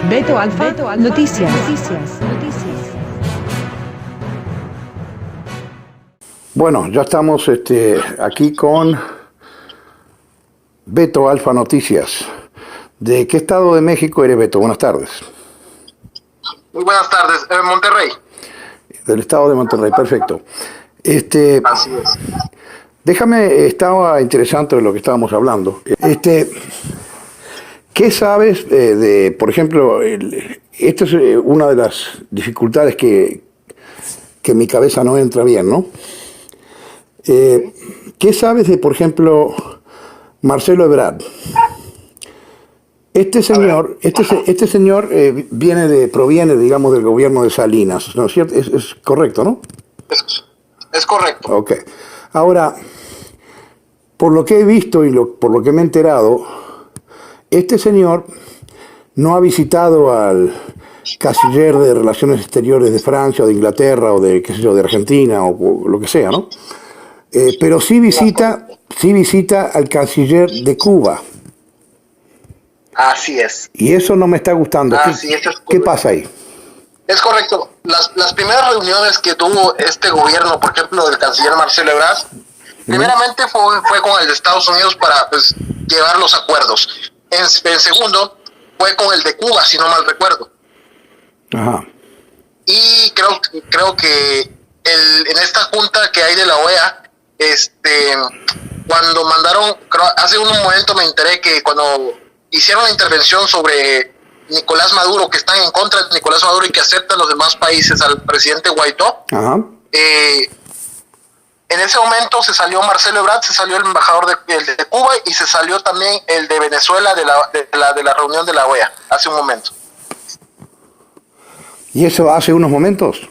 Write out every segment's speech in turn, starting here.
Beto Alfa, Noticias. Bueno, ya estamos aquí con Beto Alfa Noticias. ¿De qué estado de México eres, Beto? Buenas tardes. Muy buenas tardes. Monterrey. Del estado de Monterrey, perfecto. Así es. Déjame, estaba interesante lo que estábamos hablando. ¿Qué sabes por ejemplo, esta es una de las dificultades que mi cabeza no entra bien, ¿no? ¿Qué sabes de, por ejemplo, Marcelo Ebrard? Este señor proviene, digamos, del gobierno de Salinas, ¿no es cierto? Es correcto, ¿no? Es correcto. Ok. Ahora, por lo que he visto y por lo que me he enterado, este señor no ha visitado al canciller de Relaciones Exteriores de Francia o de Inglaterra o de, qué sé yo, de Argentina o lo que sea, ¿no? Pero sí visita al canciller de Cuba. Así es. Y eso no me está gustando. ¿Qué pasa ahí? Es correcto. Las primeras reuniones que tuvo este gobierno, por ejemplo, del canciller Marcelo Ebrard, primeramente fue con el de Estados Unidos para llevar los acuerdos. En segundo, fue con el de Cuba, si no mal recuerdo. Ajá. Y creo que en esta junta que hay de la OEA, cuando mandaron, hace un momento me enteré que cuando hicieron la intervención sobre Nicolás Maduro, que están en contra de Nicolás Maduro y que aceptan los demás países al presidente Guaidó, ajá, en ese momento se salió Marcelo Ebrard, se salió el embajador de Cuba y se salió también el de Venezuela de la reunión de la OEA, hace un momento. ¿Y eso hace unos momentos?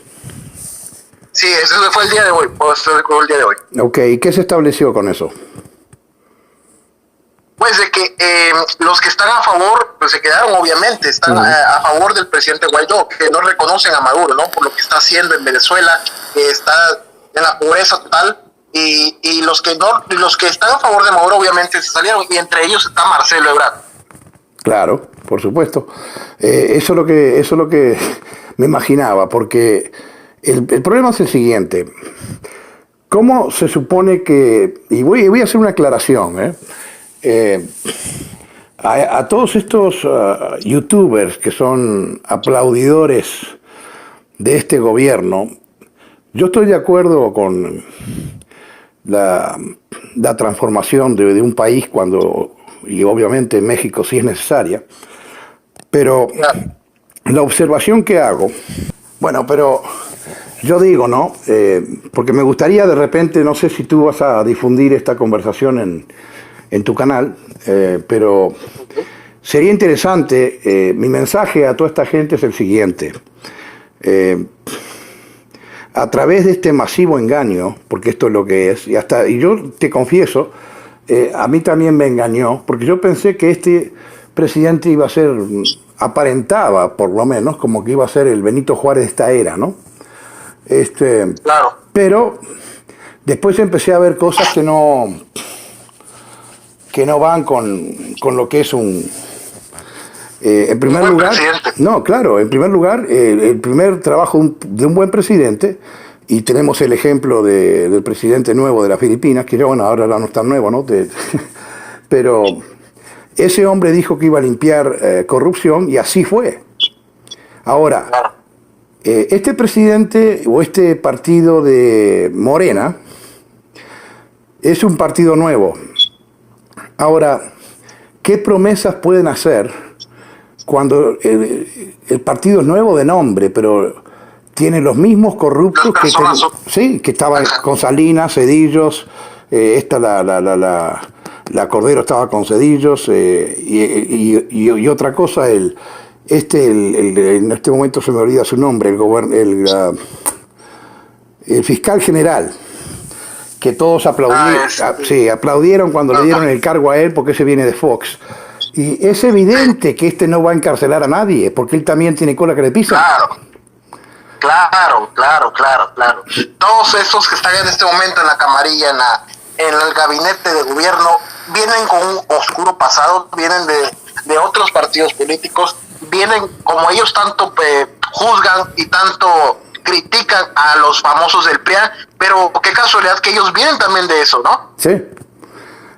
Sí, ese fue el día de hoy, Ok, ¿y qué se estableció con eso? Pues de que los que están a favor, pues se quedaron obviamente, están a favor del presidente Guaidó, que no reconocen a Maduro, ¿no? Por lo que está haciendo en Venezuela, que está en la pobreza total, y los que están a favor de Maduro obviamente se salieron, y entre ellos está Marcelo Ebrard. Claro, por supuesto. Eso es lo que me imaginaba, porque el problema es el siguiente. ¿Cómo se supone que, y voy a hacer una aclaración, a todos estos youtubers que son aplaudidores de este gobierno, yo estoy de acuerdo con la transformación de un país y obviamente en México sí es necesaria, pero la observación que hago, bueno, pero yo digo, ¿no? Porque me gustaría de repente, no sé si tú vas a difundir esta conversación en tu canal, pero sería interesante, mi mensaje a toda esta gente es el siguiente. A través de este masivo engaño, porque esto es lo que es, y yo te confieso, a mí también me engañó, porque yo pensé que este presidente iba a ser, aparentaba por lo menos, como que iba a ser el Benito Juárez de esta era, ¿no? Claro. Pero después empecé a ver cosas que no van con lo que es en primer lugar, no, claro, en primer lugar, el primer trabajo de un buen presidente, y tenemos el ejemplo del presidente nuevo de las Filipinas, que bueno, ahora no está nuevo, ¿no? Pero ese hombre dijo que iba a limpiar corrupción y así fue. Ahora, este presidente o este partido de Morena es un partido nuevo. Ahora, ¿qué promesas pueden hacer cuando el partido es nuevo de nombre, pero tiene los mismos corruptos que estaban con Salinas, Zedillos, la Cordero estaba con Zedillos, y otra cosa, en este momento se me olvida su nombre, el fiscal general, que todos aplaudieron cuando le dieron el cargo a él, porque ese viene de Fox. Y es evidente que este no va a encarcelar a nadie, porque él también tiene cola que le pisa. Claro. Todos esos que están en este momento en la camarilla, en el gabinete de gobierno, vienen con un oscuro pasado, vienen de otros partidos políticos, vienen, como ellos tanto juzgan y tanto critican a los famosos del PRIAN, pero qué casualidad que ellos vienen también de eso, ¿no? Sí.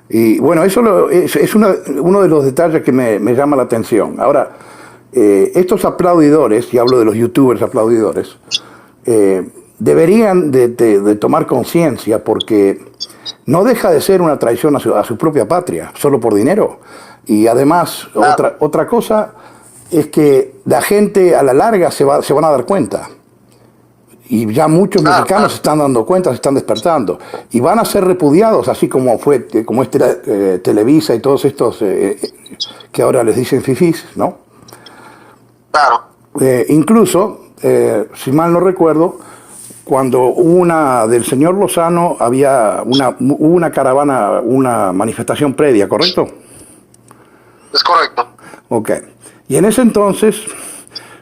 Y bueno, eso es uno de los detalles que me llama la atención. Ahora, estos aplaudidores, y hablo de los youtubers aplaudidores, deberían de tomar conciencia, porque no deja de ser una traición a su propia patria, solo por dinero. Y además, otra cosa es que la gente a la larga se van a dar cuenta. Y ya muchos mexicanos se están dando cuenta, se están despertando. Y van a ser repudiados, así como Televisa y todos estos que ahora les dicen fifís, ¿no? Claro. Incluso, si mal no recuerdo, cuando hubo del señor Lozano, hubo una caravana, una manifestación previa, ¿correcto? Es correcto. Ok. Y en ese entonces,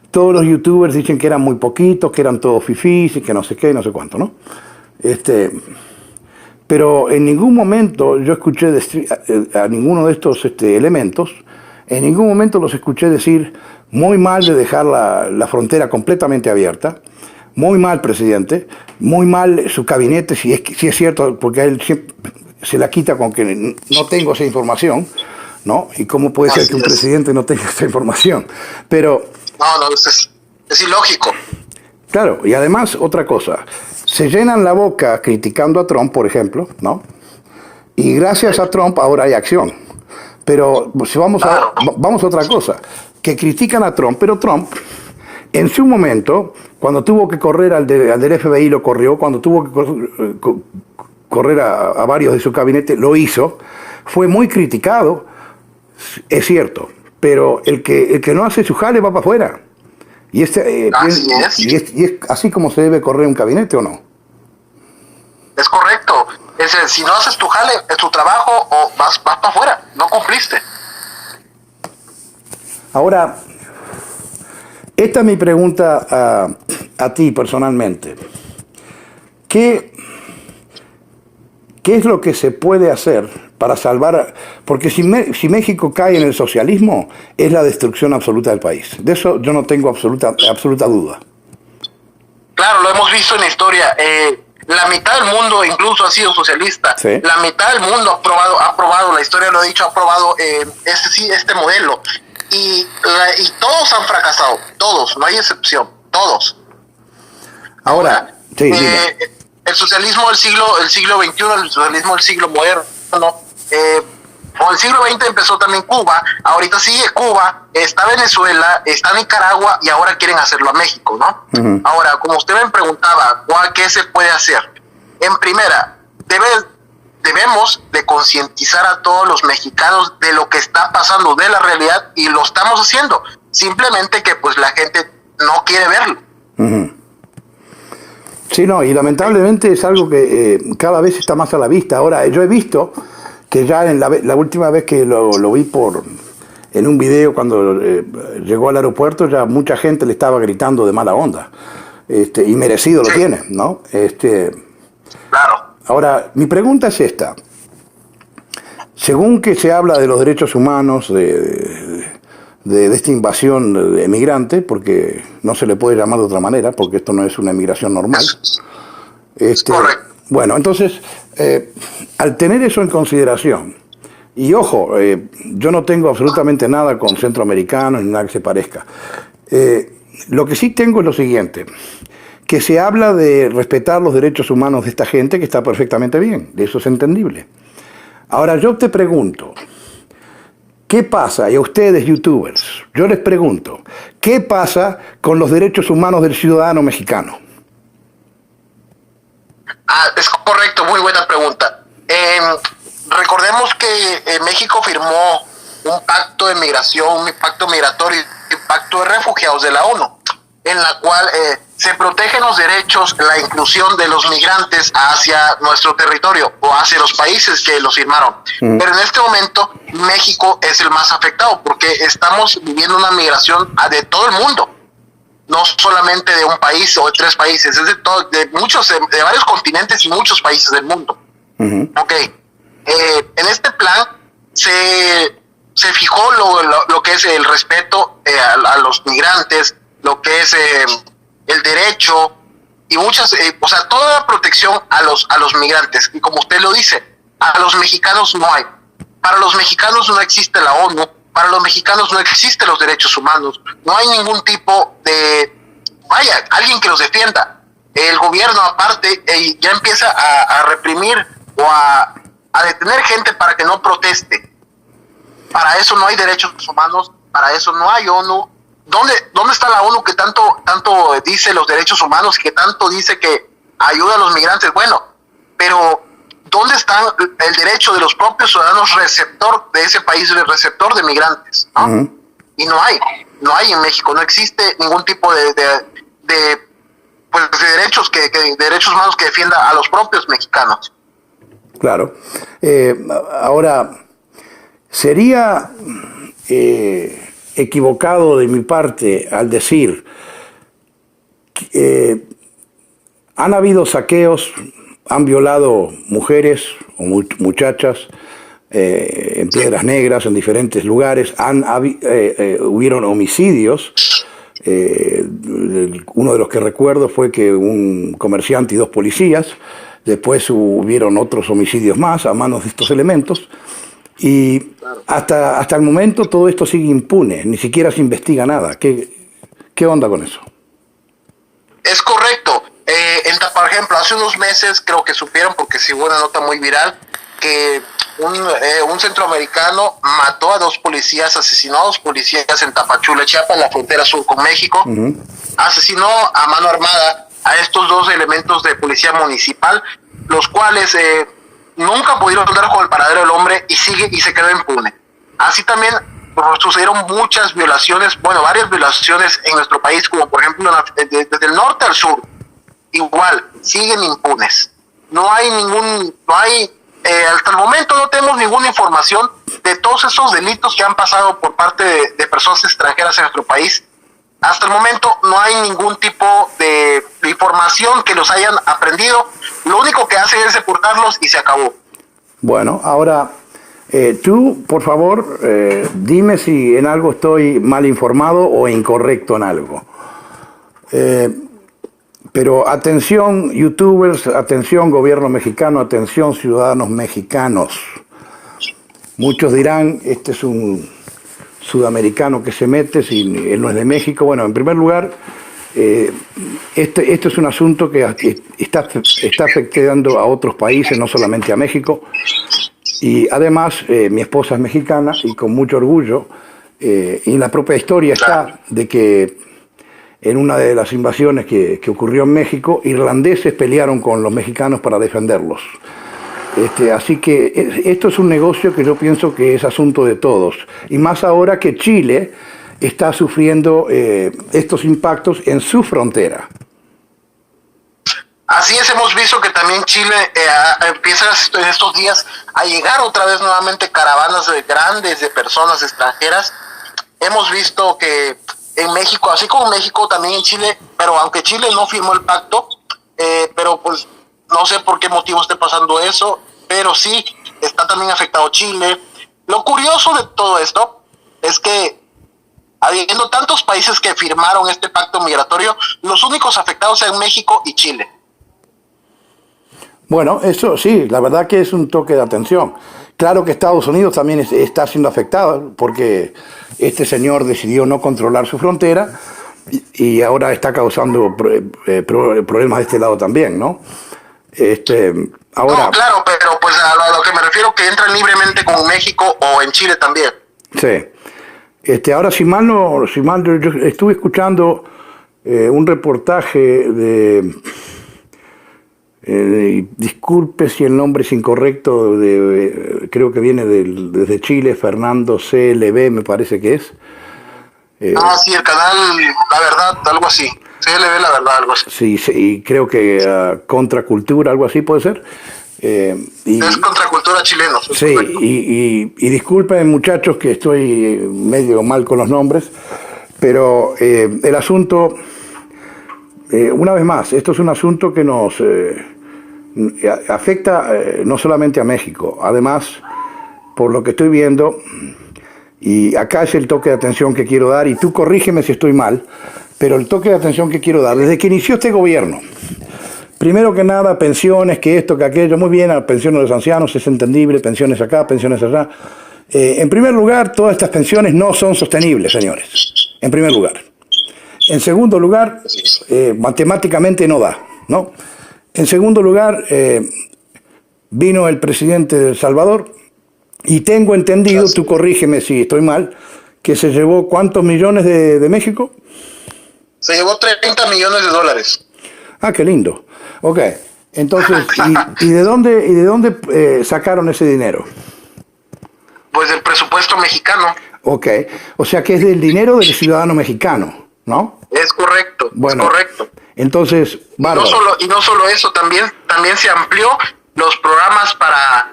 todos los youtubers dicen que eran muy poquitos, que eran todos fifís y que no sé qué, no sé cuánto, ¿no? Pero en ningún momento yo escuché a ninguno de estos elementos, en ningún momento los escuché decir muy mal de dejar la frontera completamente abierta, muy mal, presidente, muy mal su gabinete, si es cierto, porque a él se la quita con que no tengo esa información, ¿no? ¿Y cómo puede ser que un presidente no tenga esa información? Pero... No, es ilógico. Claro, y además, otra cosa, se llenan la boca criticando a Trump, por ejemplo, ¿no? Y gracias a Trump ahora hay acción. Pero si vamos a otra cosa, que critican a Trump, pero Trump, en su momento, cuando tuvo que correr al del FBI, lo corrió, cuando tuvo que correr a varios de su gabinete, lo hizo, fue muy criticado, es cierto, pero el que no hace su jale va para afuera. Y es así como se debe correr un gabinete, ¿o no? Es correcto. Si no haces tu jale, es tu trabajo, o vas para afuera, no cumpliste. Ahora, esta es mi pregunta a ti personalmente. ¿Qué es lo que se puede hacer para salvar? Porque si México cae en el socialismo, es la destrucción absoluta del país. De eso yo no tengo absoluta duda. Claro, lo hemos visto en la historia. La mitad del mundo incluso ha sido socialista. Sí. La mitad del mundo ha probado, la historia lo ha dicho, ha probado este modelo. Y todos han fracasado, todos, no hay excepción, todos. Ahora, sí, el socialismo del siglo XXI, el socialismo del siglo moderno, o el siglo XX empezó también Cuba, ahorita sigue Cuba, está Venezuela, está Nicaragua y ahora quieren hacerlo a México, ¿no? Uh-huh. Ahora, como usted me preguntaba, ¿qué se puede hacer? En primera, debemos de concientizar a todos los mexicanos de lo que está pasando, de la realidad, y lo estamos haciendo, simplemente que pues la gente no quiere verlo. Uh-huh. Sí, no, y lamentablemente es algo que cada vez está más a la vista. Ahora, yo he visto que ya en la última vez que lo vi en un video cuando llegó al aeropuerto, ya mucha gente le estaba gritando de mala onda, y merecido lo tiene, ¿no? Claro. Ahora, mi pregunta es esta. Según que se habla de los derechos humanos, de esta invasión de emigrante, porque no se le puede llamar de otra manera, porque esto no es una emigración normal. Correcto. Bueno, entonces, al tener eso en consideración, y ojo, yo no tengo absolutamente nada con centroamericanos ni nada que se parezca. Lo que sí tengo es lo siguiente, que se habla de respetar los derechos humanos de esta gente, que está perfectamente bien, de eso es entendible. Ahora yo te pregunto, ¿qué pasa? Y a ustedes, youtubers, yo les pregunto, ¿qué pasa con los derechos humanos del ciudadano mexicano? Es correcto, muy buena pregunta. Recordemos que México firmó un pacto de migración, un pacto migratorio, un pacto de refugiados de la ONU, en la cual se protegen los derechos, la inclusión de los migrantes hacia nuestro territorio o hacia los países que los firmaron. Pero en este momento México es el más afectado porque estamos viviendo una migración de todo el mundo, no solamente de un país o de 3 países, es de varios continentes y muchos países del mundo. Okay. En este plan se se fijó lo que es el respeto a los migrantes, lo que es el derecho y muchas, o sea, toda la protección a los migrantes. Y como usted lo dice, a los mexicanos no hay. Para los mexicanos no existe la ONU, para los mexicanos no existen los derechos humanos, no hay ningún tipo de, alguien que los defienda. El gobierno aparte ya empieza a reprimir o a detener gente para que no proteste. Para eso no hay derechos humanos, para eso no hay ONU. ¿Dónde está la ONU que tanto dice los derechos humanos, que tanto dice que ayuda a los migrantes? Bueno, pero ¿dónde está el derecho de los propios ciudadanos receptor de ese país, el receptor de migrantes, ¿no? Uh-huh. Y no hay en México, no existe ningún tipo de derechos derechos humanos que defienda a los propios mexicanos. Claro. Ahora, sería equivocado de mi parte al decir que han habido saqueos, han violado mujeres o muchachas en Piedras Negras, en diferentes lugares, hubieron homicidios. Uno de los que recuerdo fue que un comerciante y 2 policías, después hubieron otros homicidios más a manos de estos elementos, y hasta el momento todo esto sigue impune, ni siquiera se investiga nada. ¿Qué onda con eso? Es correcto. Por ejemplo, hace unos meses creo que supieron, porque sí hubo una nota muy viral, que un centroamericano mató a 2 policías, asesinó a 2 policías en Tapachula, Chiapas, en la frontera sur con México. Uh-huh. Asesinó a mano armada a estos 2 elementos de policía municipal, los cuales nunca pudieron dar con el paradero del hombre y se quedó impune. Así también sucedieron muchas violaciones, varias violaciones en nuestro país, como por ejemplo desde el norte al sur. Igual, siguen impunes. Hasta el momento no tenemos ninguna información de todos esos delitos que han pasado por parte de personas extranjeras en nuestro país. Hasta el momento no hay ningún tipo de información que los hayan aprendido. Lo único que hacen es deportarlos y se acabó. Bueno, ahora tú, por favor, dime si en algo estoy mal informado o incorrecto en algo. Pero atención youtubers, atención gobierno mexicano, atención ciudadanos mexicanos. Muchos dirán, este es un sudamericano que se mete, si él no es de México. Bueno, en primer lugar, esto es un asunto que está afectando a otros países, no solamente a México. Y además, mi esposa es mexicana y con mucho orgullo, y en la propia historia está de que en una de las invasiones que ocurrió en México, irlandeses pelearon con los mexicanos para defenderlos. Así que esto es un negocio que yo pienso que es asunto de todos. Y más ahora que Chile está sufriendo estos impactos en su frontera. Así es, hemos visto que también Chile empieza en estos días a llegar otra vez nuevamente caravanas grandes de personas extranjeras. Hemos visto que en México, así como en México, también en Chile, pero aunque Chile no firmó el pacto, pero pues no sé por qué motivo esté pasando eso, pero sí está también afectado Chile. Lo curioso de todo esto es que, habiendo tantos países que firmaron este pacto migratorio, los únicos afectados son México y Chile. Bueno, eso sí, la verdad que es un toque de atención. Claro que Estados Unidos también está siendo afectado porque este señor decidió no controlar su frontera y ahora está causando problemas de este lado también, ¿no? Ahora, no, claro, pero pues a lo que me refiero que entran libremente con México o en Chile también. Sí. Ahora, si mal yo estuve escuchando un reportaje disculpe si el nombre es incorrecto, creo que viene desde Chile, Fernando CLB me parece que es. Sí, el canal La Verdad, algo así. CLB La Verdad, algo así. Sí, y creo que Contracultura, algo así puede ser. Es Contracultura chileno. Sí, y disculpen muchachos que estoy medio mal con los nombres, pero el asunto, una vez más, esto es un asunto que nos afecta no solamente a México, además, por lo que estoy viendo, Y acá es el toque de atención que quiero dar, y tú corrígeme si estoy mal, pero el toque de atención que quiero dar, desde que inició este gobierno, primero que nada, pensiones, que esto, que aquello, muy bien, a pensiones de los ancianos, es entendible, pensiones acá, pensiones allá. En primer lugar, todas estas pensiones no son sostenibles, señores, en primer lugar. En segundo lugar, matemáticamente no da, ¿no? En segundo lugar, vino el presidente de El Salvador, y tengo entendido, tú corrígeme si estoy mal, que se llevó ¿cuántos millones de México? Se llevó 30 millones de dólares. Ah, qué lindo. Ok, entonces, ¿y de dónde sacaron ese dinero? Pues del presupuesto mexicano. Ok, o sea que es del dinero del ciudadano mexicano, ¿no? Es correcto, bueno, es correcto. Entonces, bárbaro. Y no solo eso, también se amplió los programas para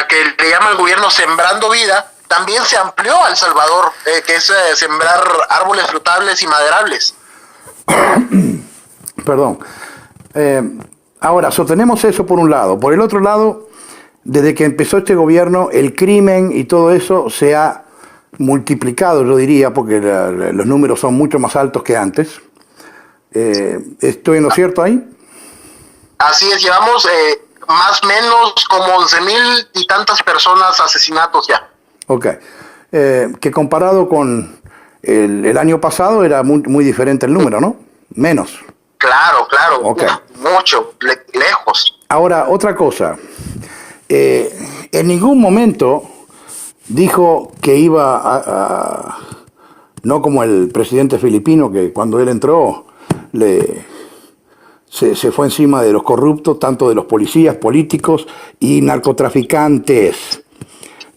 que le llama el gobierno Sembrando Vida, también se amplió a El Salvador, que es sembrar árboles frutables y maderables. Perdón. Ahora, sostenemos eso por un lado. Por el otro lado, desde que empezó este gobierno, el crimen y todo eso se ha multiplicado, yo diría, porque los números son mucho más altos que antes. ¿Estoy en lo cierto ahí? Así es, llevamos más o menos como 11,000 y tantas personas asesinatos ya. Ok. Que comparado con el año pasado era muy diferente el número, ¿no? Menos. Claro, Okay. Mucho, lejos. Ahora, otra cosa. En ningún momento dijo que iba no como el presidente filipino, que cuando él entró se fue encima de los corruptos, tanto de los policías, políticos y narcotraficantes,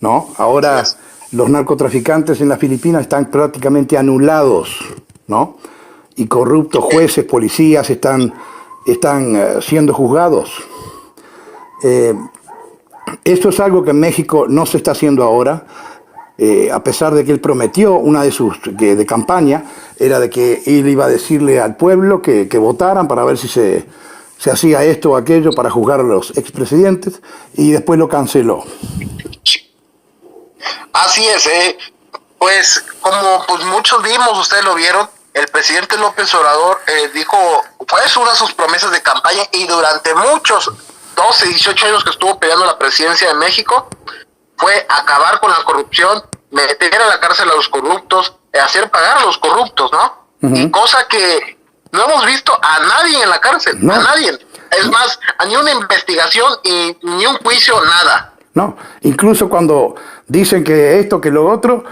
¿no? Ahora los narcotraficantes en las Filipinas están prácticamente anulados, ¿no? Y corruptos jueces, policías están siendo juzgados. Esto es algo que en México no se está haciendo ahora, a pesar de que él prometió, una de sus de campaña, era de que él iba a decirle al pueblo que votaran para ver si se hacía esto o aquello para juzgar a los expresidentes, y después lo canceló. Así es, pues como pues muchos vimos, ustedes lo vieron, el presidente López Obrador dijo, pues una de sus promesas de campaña, y durante muchos 12, 18 años que estuvo peleando la presidencia de México, fue acabar con la corrupción, meter a la cárcel a los corruptos, hacer pagar a los corruptos, ¿no? Uh-huh. Y cosa que no hemos visto a nadie en la cárcel, no. A nadie. Es más, ni una investigación y ni un juicio, nada. No, incluso cuando dicen que esto, que lo otro,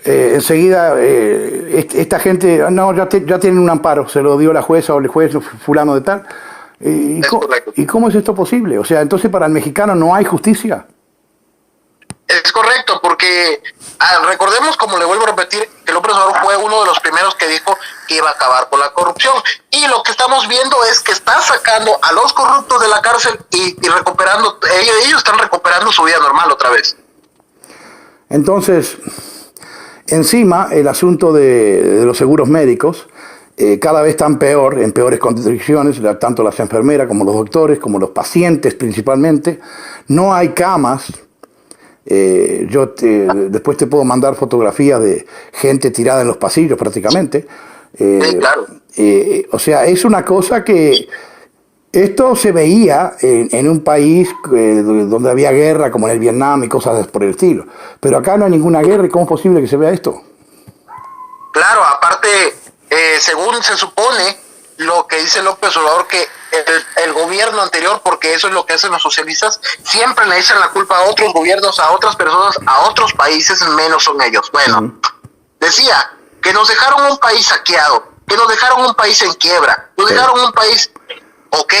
enseguida esta gente, no, ya tienen un amparo, se lo dio la jueza o el juez fulano de tal. ¿Y cómo es esto posible? O sea, entonces para el mexicano no hay justicia. Es correcto, porque recordemos, como le vuelvo a repetir, que López Obrador fue uno de los primeros que dijo que iba a acabar con la corrupción. Y lo que estamos viendo es que está sacando a los corruptos de la cárcel y recuperando, ellos están recuperando su vida normal otra vez. Entonces, encima, el asunto de los seguros médicos, cada vez están peor, en peores condiciones, tanto las enfermeras como los doctores, como los pacientes principalmente. No hay camas. Después te puedo mandar fotografías de gente tirada en los pasillos prácticamente. Sí, claro. O sea, es una cosa que esto se veía en un país donde había guerra, como en el Vietnam y cosas por el estilo. Pero acá no hay ninguna guerra, ¿y cómo es posible que se vea esto? Claro, aparte, según se supone, lo que dice López Obrador, que el gobierno anterior, porque eso es lo que hacen los socialistas, siempre le echan la culpa a otros gobiernos, a otras personas, a otros países, menos son ellos. Bueno, decía que nos dejaron un país saqueado, que nos dejaron un país en quiebra, nos dejaron un país, ok,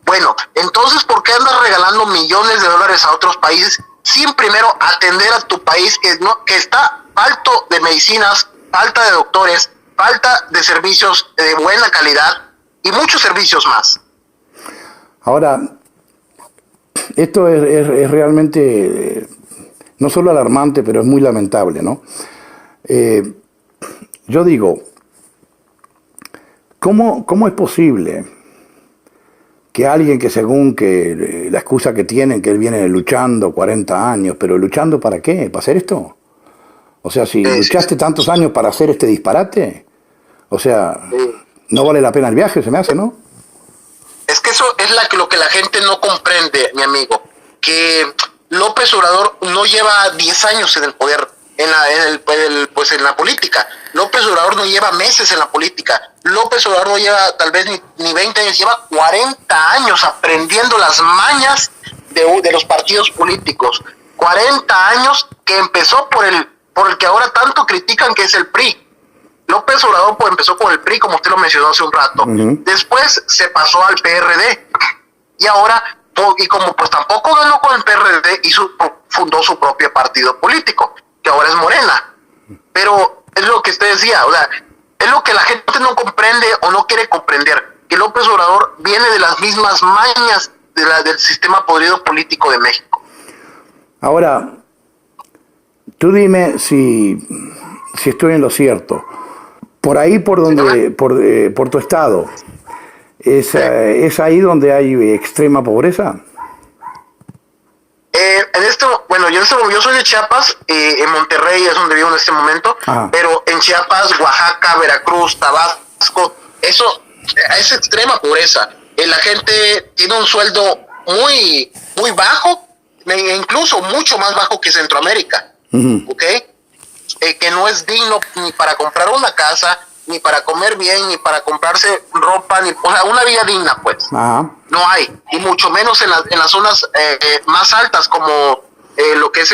bueno, entonces ¿por qué andas regalando millones de dólares a otros países sin primero atender a tu país que está falto de medicinas, falta de doctores, falta de servicios de buena calidad y muchos servicios más? Ahora, esto es realmente no solo alarmante, pero es muy lamentable, ¿no? Yo digo, ¿cómo es posible que alguien que según que la excusa que tienen, que él viene luchando 40 años, pero luchando ¿para qué? ¿Para hacer esto? O sea, si luchaste tantos años para hacer este disparate, o sea, no vale la pena el viaje, se me hace, ¿no? Es que eso es lo que la gente no comprende, mi amigo, que López Obrador no lleva 10 años en el poder, pues en la política. López Obrador no lleva meses en la política. López Obrador no lleva tal vez ni 20 años, lleva 40 años aprendiendo las mañas de los partidos políticos. 40 años que empezó por el que ahora tanto critican, que es el PRI. López Obrador pues empezó con el PRI, como usted lo mencionó hace un rato. Después se pasó al PRD. Y ahora, y como pues tampoco ganó con el PRD, fundó su propio partido político, que ahora es Morena. Pero es lo que usted decía, o sea, es lo que la gente no comprende o no quiere comprender, que López Obrador viene de las mismas mañas del sistema podrido político de México. Ahora, tú dime si estoy en lo cierto. Por ahí, por tu estado, ¿es ahí donde hay extrema pobreza? Yo soy de Chiapas, en Monterrey es donde vivo en este momento. Ajá. Pero en Chiapas, Oaxaca, Veracruz, Tabasco, eso es extrema pobreza. La gente tiene un sueldo muy, muy bajo, incluso mucho más bajo que Centroamérica, ¿ok? Que no es digno ni para comprar una casa, ni para comer bien, ni para comprarse ropa, o sea, una vida digna, pues. Ajá. No hay, y mucho menos en las zonas más altas, como lo que es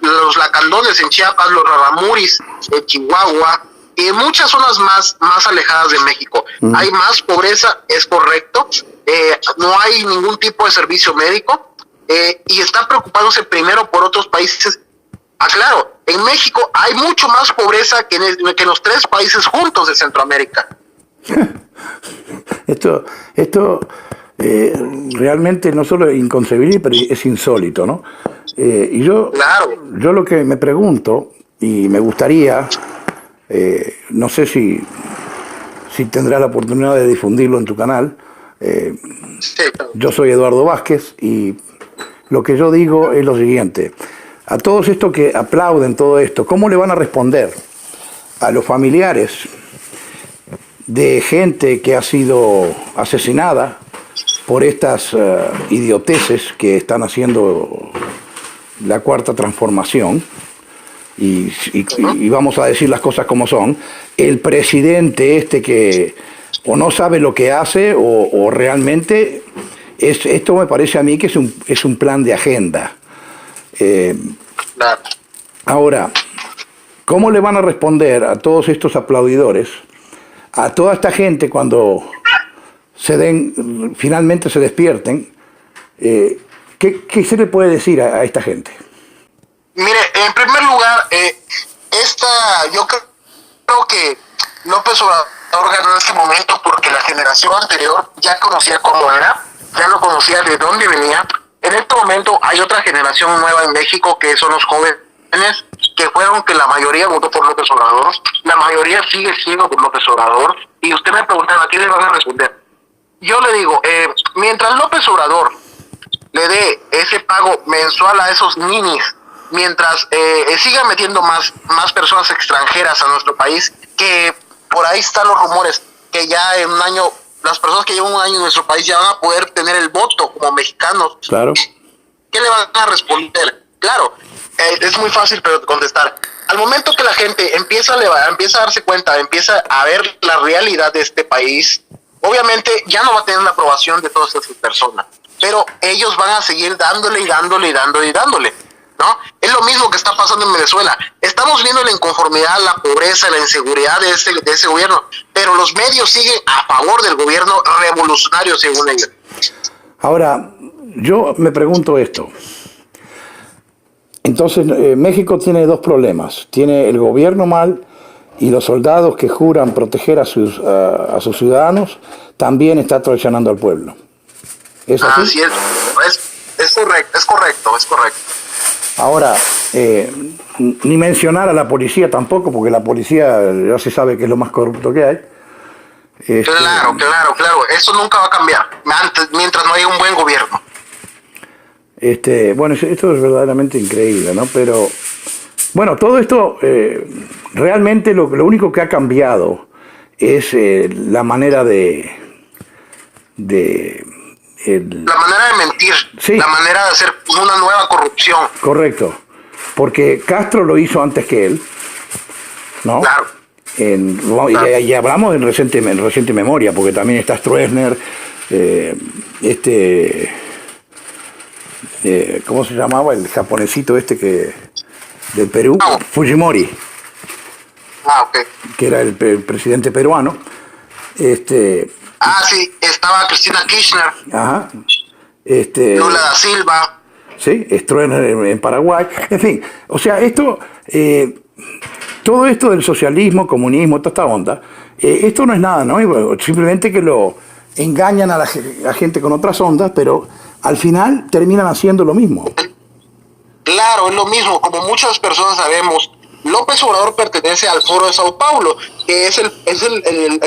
los lacandones en Chiapas, los raramuris en Chihuahua, y en muchas zonas más alejadas de México. Hay más pobreza, es correcto, no hay ningún tipo de servicio médico, y está preocupándose primero por otros países. Claro, en México hay mucho más pobreza que en los 3 países juntos de Centroamérica. Esto realmente no solo es inconcebible, pero es insólito, ¿no? Y yo lo que me pregunto, y me gustaría, no sé si tendrás la oportunidad de difundirlo en tu canal. Sí. Yo soy Eduardo Vázquez y lo que yo digo es lo siguiente. A todos estos que aplauden todo esto, ¿cómo le van a responder a los familiares de gente que ha sido asesinada por estas idioteces que están haciendo la Cuarta Transformación? Y vamos a decir las cosas como son. El presidente que o no sabe lo que hace o realmente esto me parece a mí que es un plan de agenda. Ahora, ¿cómo le van a responder a todos estos aplaudidores, a toda esta gente cuando finalmente se despierten? ¿Qué se le puede decir a esta gente? Mire, en primer lugar, yo creo que López Obrador ganó en este momento porque la generación anterior ya conocía cómo era, ya no conocía de dónde venía. En este momento hay otra generación nueva en México que son los jóvenes que fueron que la mayoría votó por López Obrador, la mayoría sigue siendo por López Obrador, y usted me preguntaba, ¿a qué le van a responder? Yo le digo, mientras López Obrador le dé ese pago mensual a esos ninis, mientras siga metiendo más personas extranjeras a nuestro país, que por ahí están los rumores que ya en un año, las personas que llevan un año en nuestro país ya van a poder tener el voto como mexicanos. Claro. ¿Qué le van a responder? Claro, es muy fácil contestar. Al momento que la gente empieza a darse cuenta, empieza a ver la realidad de este país, obviamente ya no va a tener la aprobación de todas esas personas, pero ellos van a seguir dándole, ¿no? Es lo mismo que está pasando en Venezuela. Estamos viendo la inconformidad, la pobreza, la inseguridad de ese gobierno, pero los medios siguen a favor del gobierno revolucionario, según ellos. Ahora, yo me pregunto esto. Entonces, México tiene 2 problemas. Tiene el gobierno mal y los soldados que juran proteger a sus ciudadanos también está traicionando al pueblo. ¿Es así? Así es correcto. Ahora, ni mencionar a la policía tampoco, porque la policía ya se sabe que es lo más corrupto que hay. Claro. Eso nunca va a cambiar mientras no haya un buen gobierno. Bueno, esto es verdaderamente increíble, ¿no? Pero Bueno, todo esto, realmente lo único que ha cambiado es la manera la manera de mentir, Sí. la manera de hacer una nueva corrupción. Correcto, porque Castro lo hizo antes que él, ¿no? Claro. Y hablamos en reciente memoria, porque también está Stroessner, ¿cómo se llamaba el japonesito del Perú? No. Fujimori, Ok. que era el presidente peruano. Sí, estaba Cristina Kirchner, Ajá. Lula da Silva. Sí, Stroessner en Paraguay. En fin, o sea, todo esto del socialismo, comunismo, toda esta onda, esto no es nada, ¿no? Simplemente que lo engañan a la gente con otras ondas, pero al final terminan haciendo lo mismo. Claro, es lo mismo. Como muchas personas sabemos, López Obrador pertenece al Foro de Sao Paulo, que es el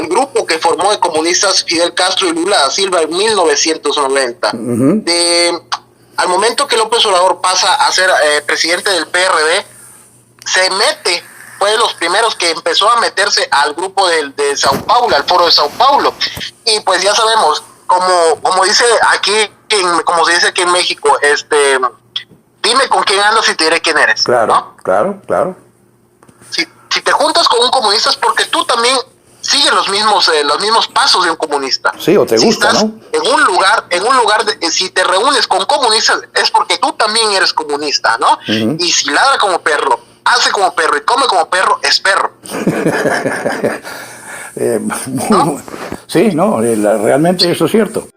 grupo que formó de comunistas Fidel Castro y Lula da Silva en 1990. Al momento que López Obrador pasa a ser presidente del PRD, fue de los primeros que empezó a meterse al grupo de Sao Paulo, al Foro de Sao Paulo. Y pues ya sabemos, como dice aquí, como se dice aquí en México, dime con quién andas y te diré quién eres. Claro, ¿no? claro. Si te juntas con un comunista es porque tú también sigues los mismos pasos de un comunista. Sí, o te gusta, estás, ¿no? En un lugar si te reúnes con comunistas es porque tú también eres comunista, ¿no? Uh-huh. Y si ladra como perro, hace como perro y come como perro, es perro. ¿No? Sí, no, realmente eso es cierto.